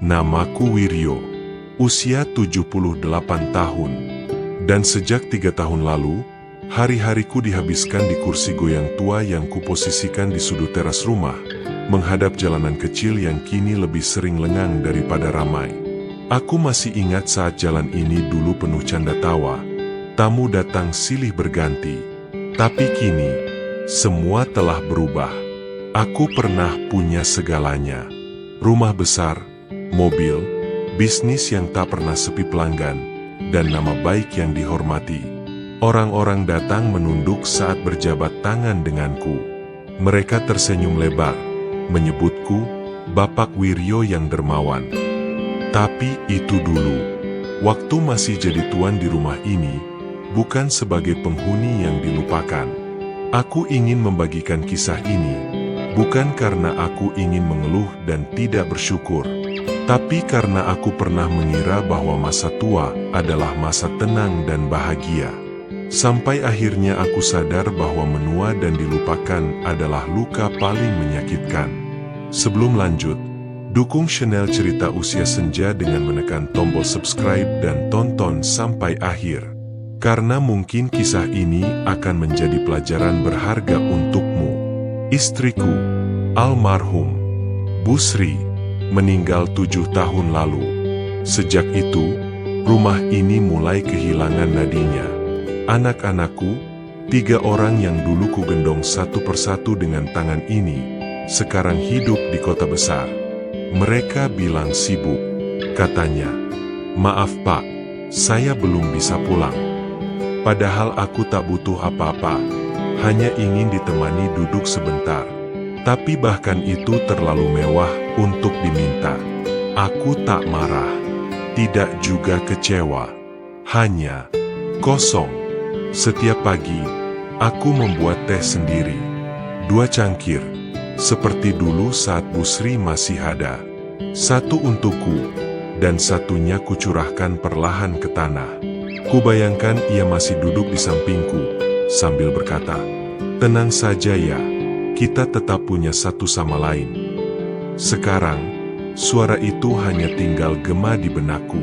Namaku Wiryo, usia 78 tahun. Dan sejak 3 tahun lalu, hari-hariku dihabiskan di kursi goyang tua yang kuposisikan di sudut teras rumah, menghadap jalanan kecil yang kini lebih sering lengang daripada ramai. Aku masih ingat saat jalan ini dulu penuh canda tawa, tamu datang silih berganti. Tapi kini, semua telah berubah. Aku pernah punya segalanya. Rumah besar, mobil, bisnis yang tak pernah sepi pelanggan, dan nama baik yang dihormati. Orang-orang datang menunduk saat berjabat tangan denganku. Mereka tersenyum lebar, menyebutku Bapak Wiryo yang dermawan. Tapi itu dulu, waktu masih jadi tuan di rumah ini, bukan sebagai penghuni yang dilupakan. Aku ingin membagikan kisah ini, bukan karena aku ingin mengeluh dan tidak bersyukur, tapi karena aku pernah mengira bahwa masa tua adalah masa tenang dan bahagia. Sampai akhirnya aku sadar bahwa menua dan dilupakan adalah luka paling menyakitkan. Sebelum lanjut, dukung channel Cerita Usia Senja dengan menekan tombol subscribe dan tonton sampai akhir. Karena mungkin kisah ini akan menjadi pelajaran berharga untukmu. Istriku, almarhum Bu Sri, meninggal 7 tahun lalu. Sejak itu, rumah ini mulai kehilangan nadinya. Anak-anakku, 3 orang yang dulu kugendong satu persatu dengan tangan ini, sekarang hidup di kota besar. Mereka bilang sibuk. Katanya, "Maaf Pak, saya belum bisa pulang." Padahal aku tak butuh apa-apa, hanya ingin ditemani duduk sebentar. Tapi bahkan itu terlalu mewah untuk diminta. Aku tak marah, tidak juga kecewa, hanya kosong. Setiap pagi, aku membuat teh sendiri. 2 cangkir, seperti dulu saat Bu Sri masih ada. 1 untukku, dan 1-nya kucurahkan perlahan ke tanah. Kubayangkan ia masih duduk di sampingku, sambil berkata, "Tenang saja ya, kita tetap punya satu sama lain." Sekarang, suara itu hanya tinggal gema di benakku.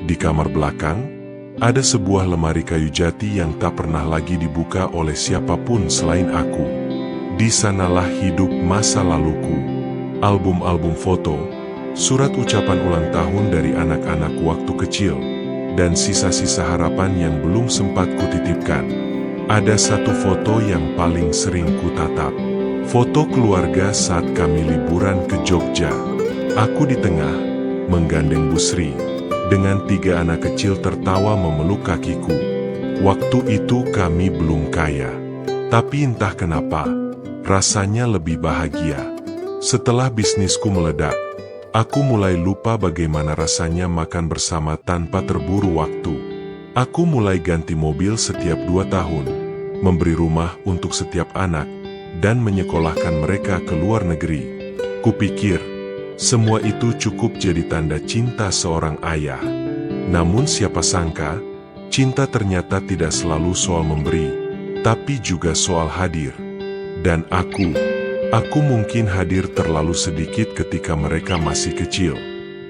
Di kamar belakang, ada sebuah lemari kayu jati yang tak pernah lagi dibuka oleh siapapun selain aku. Di sanalah hidup masa laluku. Album-album foto, surat ucapan ulang tahun dari anak-anak waktu kecil, dan sisa-sisa harapan yang belum sempat kutitipkan. Ada satu foto yang paling sering kutatap. Foto keluarga saat kami liburan ke Jogja. Aku di tengah, menggandeng Bu Sri, dengan 3 anak kecil tertawa memeluk kakiku. Waktu itu kami belum kaya, tapi entah kenapa, rasanya lebih bahagia. Setelah bisnisku meledak, aku mulai lupa bagaimana rasanya makan bersama tanpa terburu waktu. Aku mulai ganti mobil setiap 2 tahun, memberi rumah untuk setiap anak, dan menyekolahkan mereka ke luar negeri. Kupikir, semua itu cukup jadi tanda cinta seorang ayah. Namun siapa sangka, cinta ternyata tidak selalu soal memberi, tapi juga soal hadir. Dan aku mungkin hadir terlalu sedikit ketika mereka masih kecil.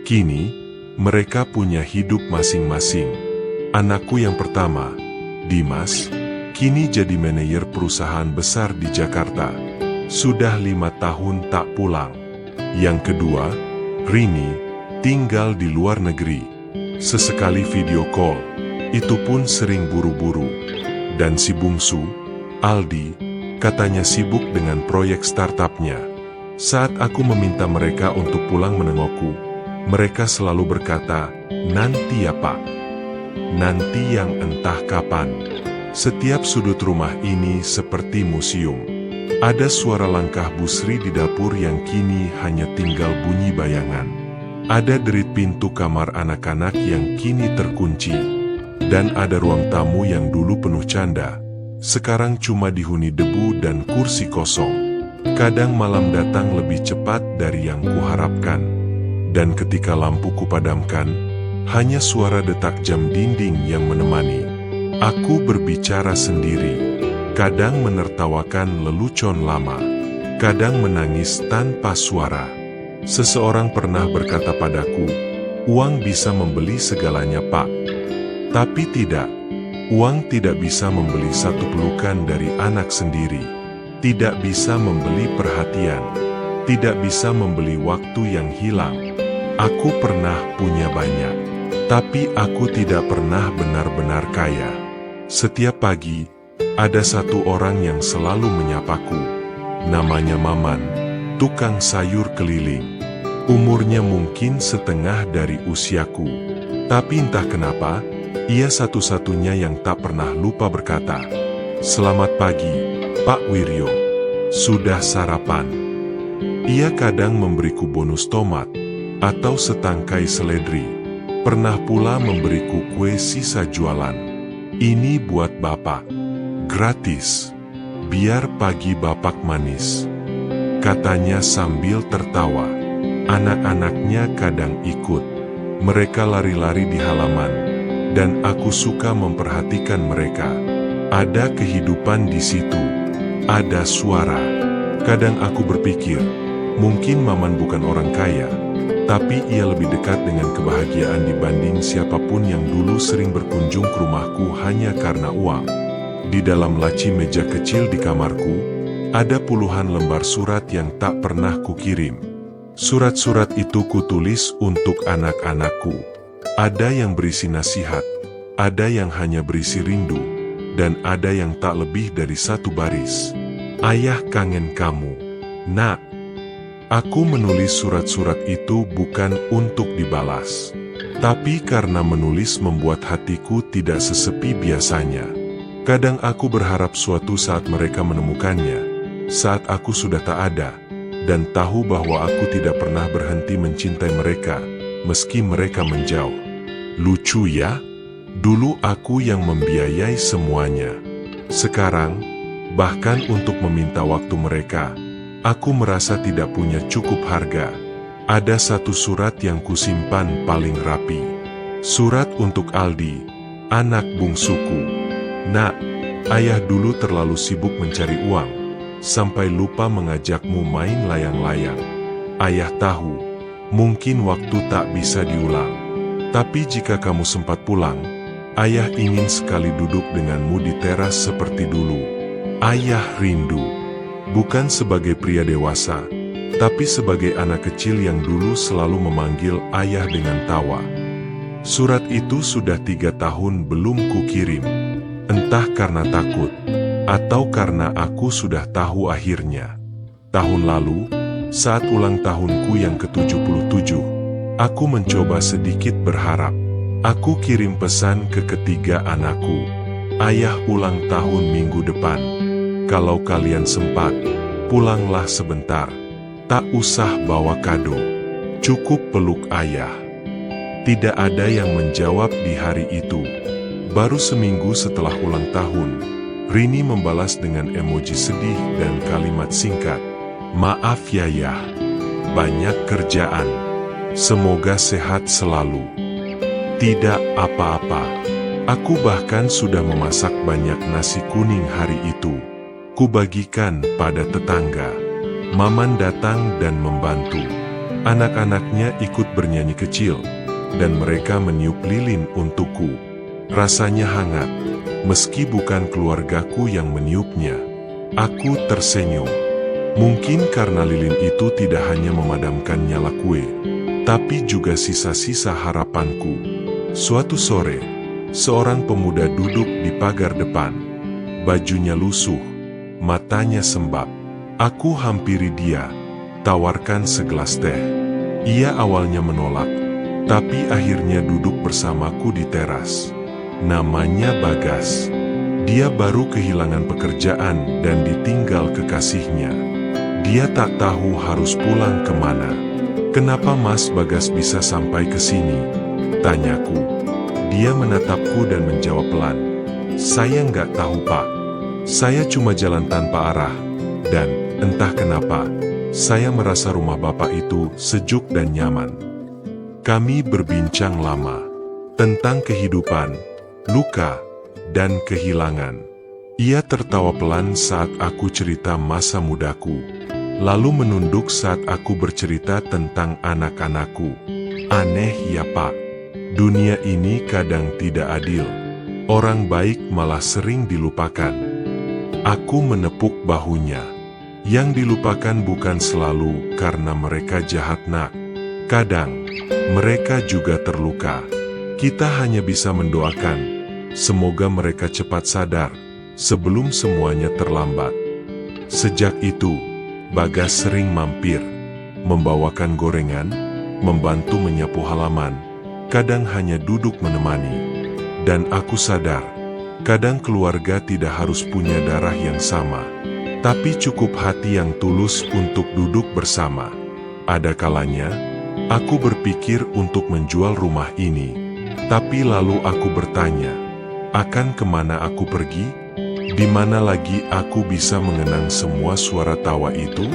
Kini, mereka punya hidup masing-masing. Anakku yang pertama, Dimas, kini jadi manajer perusahaan besar di Jakarta. Sudah 5 tahun tak pulang. Yang kedua, Rini, tinggal di luar negeri. Sesekali video call, itu pun sering buru-buru. Dan si bungsu, Aldi, katanya sibuk dengan proyek startupnya. Saat aku meminta mereka untuk pulang menengokku, mereka selalu berkata, "Nanti ya Pak." Nanti yang entah kapan. Setiap sudut rumah ini seperti museum. Ada suara langkah Bu Sri di dapur yang kini hanya tinggal bunyi bayangan. Ada derit pintu kamar anak-anak yang kini terkunci. Dan ada ruang tamu yang dulu penuh canda, sekarang cuma dihuni debu dan kursi kosong. Kadang malam datang lebih cepat dari yang kuharapkan. Dan ketika lampu kupadamkan, hanya suara detak jam dinding yang menemani. Aku berbicara sendiri. Kadang menertawakan lelucon lama, kadang menangis tanpa suara. Seseorang pernah berkata padaku, uang bisa membeli segalanya, Pak. Tapi tidak. Uang tidak bisa membeli satu pelukan dari anak sendiri. Tidak bisa membeli perhatian. Tidak bisa membeli waktu yang hilang. Aku pernah punya banyak. Tapi aku tidak pernah benar-benar kaya. Setiap pagi, ada satu orang yang selalu menyapaku. Namanya Maman, tukang sayur keliling. Umurnya mungkin setengah dari usiaku. Tapi entah kenapa, ia satu-satunya yang tak pernah lupa berkata, "Selamat pagi, Pak Wiryo. Sudah sarapan?" Ia kadang memberiku bonus tomat, atau setangkai seledri. Pernah pula memberiku kue sisa jualan. "Ini buat Bapak. Gratis. Biar pagi Bapak manis," katanya sambil tertawa. Anak-anaknya kadang ikut. Mereka lari-lari di halaman, dan aku suka memperhatikan mereka. Ada kehidupan di situ. Ada suara. Kadang aku berpikir, mungkin Maman bukan orang kaya, tapi ia lebih dekat dengan kebahagiaan dibanding siapapun yang dulu sering berkunjung ke rumahku hanya karena uang. Di dalam laci meja kecil di kamarku, ada puluhan lembar surat yang tak pernah kukirim. Surat-surat itu kutulis untuk anak-anakku. Ada yang berisi nasihat, ada yang hanya berisi rindu, dan ada yang tak lebih dari satu baris. "Ayah kangen kamu, Nak." Aku menulis surat-surat itu bukan untuk dibalas, tapi karena menulis membuat hatiku tidak sesepi biasanya. Kadang aku berharap suatu saat mereka menemukannya, saat aku sudah tak ada, dan tahu bahwa aku tidak pernah berhenti mencintai mereka, meski mereka menjauh. Lucu ya? Dulu aku yang membiayai semuanya. Sekarang, bahkan untuk meminta waktu mereka, aku merasa tidak punya cukup harga. Ada satu surat yang kusimpan paling rapi. Surat untuk Aldi, anak bungsuku. "Nak, ayah dulu terlalu sibuk mencari uang, sampai lupa mengajakmu main layang-layang. Ayah tahu, mungkin waktu tak bisa diulang. Tapi jika kamu sempat pulang, ayah ingin sekali duduk denganmu di teras seperti dulu. Ayah rindu." Bukan sebagai pria dewasa, tapi sebagai anak kecil yang dulu selalu memanggil ayah dengan tawa. Surat itu sudah 3 tahun belum kukirim. Entah karena takut, atau karena aku sudah tahu akhirnya. Tahun lalu, saat ulang tahunku yang ke-77, aku mencoba sedikit berharap. Aku kirim pesan ke ketiga anakku. "Ayah ulang tahun minggu depan. Kalau kalian sempat, pulanglah sebentar. Tak usah bawa kado. Cukup peluk ayah." Tidak ada yang menjawab di hari itu. Baru seminggu setelah ulang tahun, Rini membalas dengan emoji sedih dan kalimat singkat, "Maaf ya, Yah. Banyak kerjaan. Semoga sehat selalu." Tidak apa-apa. Aku bahkan sudah memasak banyak nasi kuning hari itu. Kubagikan pada tetangga. Maman datang dan membantu. Anak-anaknya ikut bernyanyi kecil, dan mereka meniup lilin untukku. Rasanya hangat, meski bukan keluargaku yang meniupnya. Aku tersenyum. Mungkin karena lilin itu tidak hanya memadamkan nyala kue, tapi juga sisa-sisa harapanku. Suatu sore, seorang pemuda duduk di pagar depan. Bajunya lusuh, matanya sembab. Aku hampiri dia, tawarkan segelas teh. Ia awalnya menolak, tapi akhirnya duduk bersamaku di teras. Namanya Bagas. Dia baru kehilangan pekerjaan dan ditinggal kekasihnya. Dia tak tahu harus pulang kemana. "Kenapa Mas Bagas bisa sampai ke sini?" tanyaku. Dia menatapku dan menjawab pelan, "Saya nggak tahu, Pak. Saya cuma jalan tanpa arah, dan entah kenapa, saya merasa rumah Bapak itu sejuk dan nyaman." Kami berbincang lama tentang kehidupan, luka, dan kehilangan. Ia tertawa pelan saat aku cerita masa mudaku. lalu menunduk saat aku bercerita tentang anak-anakku. Aneh ya Pak, dunia ini kadang tidak adil. Orang baik malah sering dilupakan. Aku menepuk bahunya. Yang dilupakan bukan selalu karena mereka jahat nak. Kadang, mereka juga terluka. Kita hanya bisa mendoakan, semoga mereka cepat sadar, sebelum semuanya terlambat. Sejak itu, Bagas sering mampir, membawakan gorengan, membantu menyapu halaman, kadang hanya duduk menemani. Dan aku sadar, kadang keluarga tidak harus punya darah yang sama. Tapi cukup hati yang tulus untuk duduk bersama. Ada kalanya, aku berpikir untuk menjual rumah ini. Tapi lalu aku bertanya, akan kemana aku pergi? Di mana lagi aku bisa mengenang semua suara tawa itu?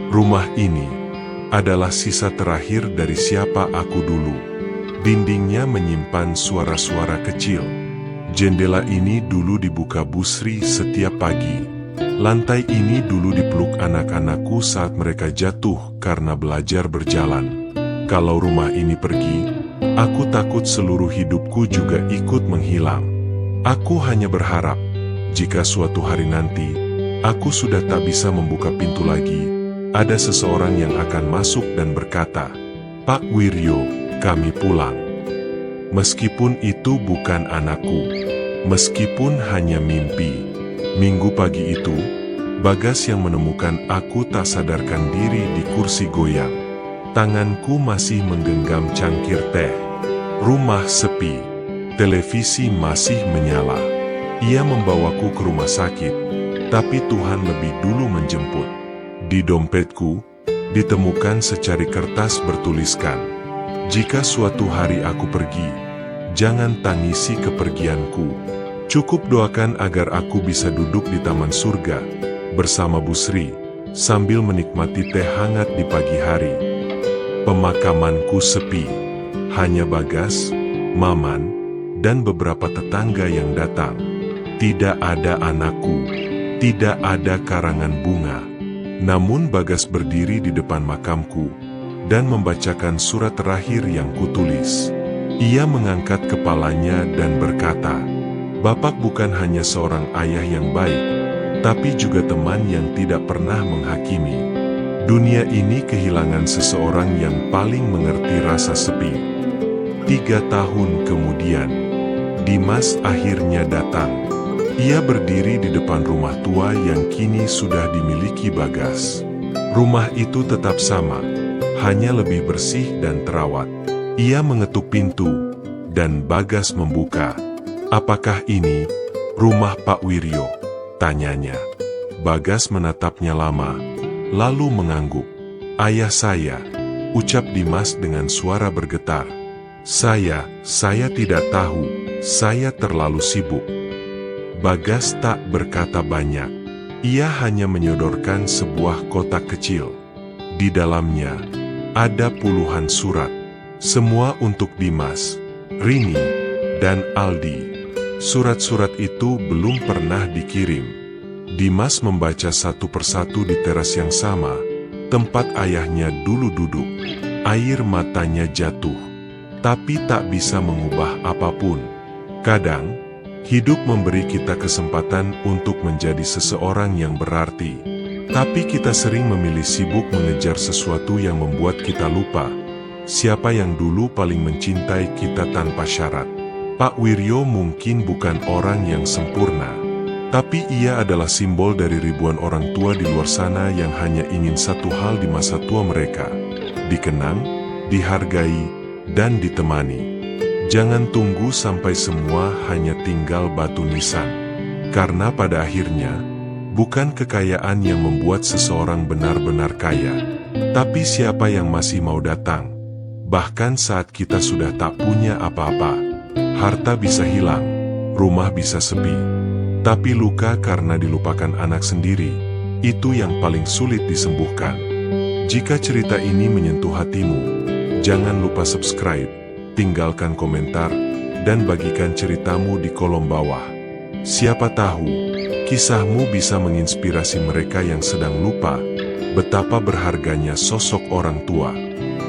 Rumah ini adalah sisa terakhir dari siapa aku dulu. Dindingnya menyimpan suara-suara kecil. Jendela ini dulu dibuka Bu Sri setiap pagi. Lantai ini dulu dipeluk anak-anakku saat mereka jatuh karena belajar berjalan. Kalau rumah ini pergi, aku takut seluruh hidupku juga ikut menghilang. Aku hanya berharap, jika suatu hari nanti, aku sudah tak bisa membuka pintu lagi, ada seseorang yang akan masuk dan berkata, "Pak Wiryo, kami pulang." Meskipun itu bukan anakku, meskipun hanya mimpi. Minggu pagi itu, Bagas yang menemukan aku tak sadarkan diri di kursi goyang. Tanganku masih menggenggam cangkir teh. Rumah sepi, televisi masih menyala. Ia membawaku ke rumah sakit, tapi Tuhan lebih dulu menjemput. Di dompetku, ditemukan secari kertas bertuliskan, "Jika suatu hari aku pergi, jangan tangisi kepergianku. Cukup doakan agar aku bisa duduk di taman surga bersama Bu Sri, sambil menikmati teh hangat di pagi hari." Pemakamanku sepi, hanya Bagas, Maman, dan beberapa tetangga yang datang. Tidak ada anakku, tidak ada karangan bunga. Namun Bagas berdiri di depan makamku dan membacakan surat terakhir yang kutulis. Ia mengangkat kepalanya dan berkata, "Bapak bukan hanya seorang ayah yang baik, tapi juga teman yang tidak pernah menghakimi. Dunia ini kehilangan seseorang yang paling mengerti rasa sepi." 3 tahun kemudian, Dimas akhirnya datang. Ia berdiri di depan rumah tua yang kini sudah dimiliki Bagas. Rumah itu tetap sama, hanya lebih bersih dan terawat. Ia mengetuk pintu, dan Bagas membuka. "Apakah ini rumah Pak Wiryo?" tanyanya. Bagas menatapnya lama, lalu mengangguk. "Ayah saya," ucap Dimas dengan suara bergetar. Saya tidak tahu, saya terlalu sibuk." Bagas tak berkata banyak. Ia hanya menyodorkan sebuah kotak kecil. Di dalamnya, ada puluhan surat. Semua untuk Dimas, Rini, dan Aldi. Surat-surat itu belum pernah dikirim. Dimas membaca satu persatu di teras yang sama, tempat ayahnya dulu duduk. Air matanya jatuh, tapi tak bisa mengubah apapun. Kadang, hidup memberi kita kesempatan untuk menjadi seseorang yang berarti. Tapi kita sering memilih sibuk mengejar sesuatu yang membuat kita lupa siapa yang dulu paling mencintai kita tanpa syarat. Pak Wiryo mungkin bukan orang yang sempurna, tapi ia adalah simbol dari ribuan orang tua di luar sana yang hanya ingin satu hal di masa tua mereka: dikenang, dihargai, dan ditemani. Jangan tunggu sampai semua hanya tinggal batu nisan. Karena pada akhirnya, bukan kekayaan yang membuat seseorang benar-benar kaya, tapi siapa yang masih mau datang. Bahkan saat kita sudah tak punya apa-apa, harta bisa hilang, rumah bisa sepi. Tapi luka karena dilupakan anak sendiri, itu yang paling sulit disembuhkan. Jika cerita ini menyentuh hatimu, jangan lupa subscribe, tinggalkan komentar, dan bagikan ceritamu di kolom bawah. Siapa tahu, kisahmu bisa menginspirasi mereka yang sedang lupa betapa berharganya sosok orang tua.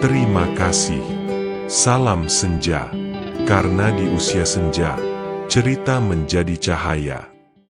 Terima kasih. Salam senja. Karena di usia senja, cerita menjadi cahaya.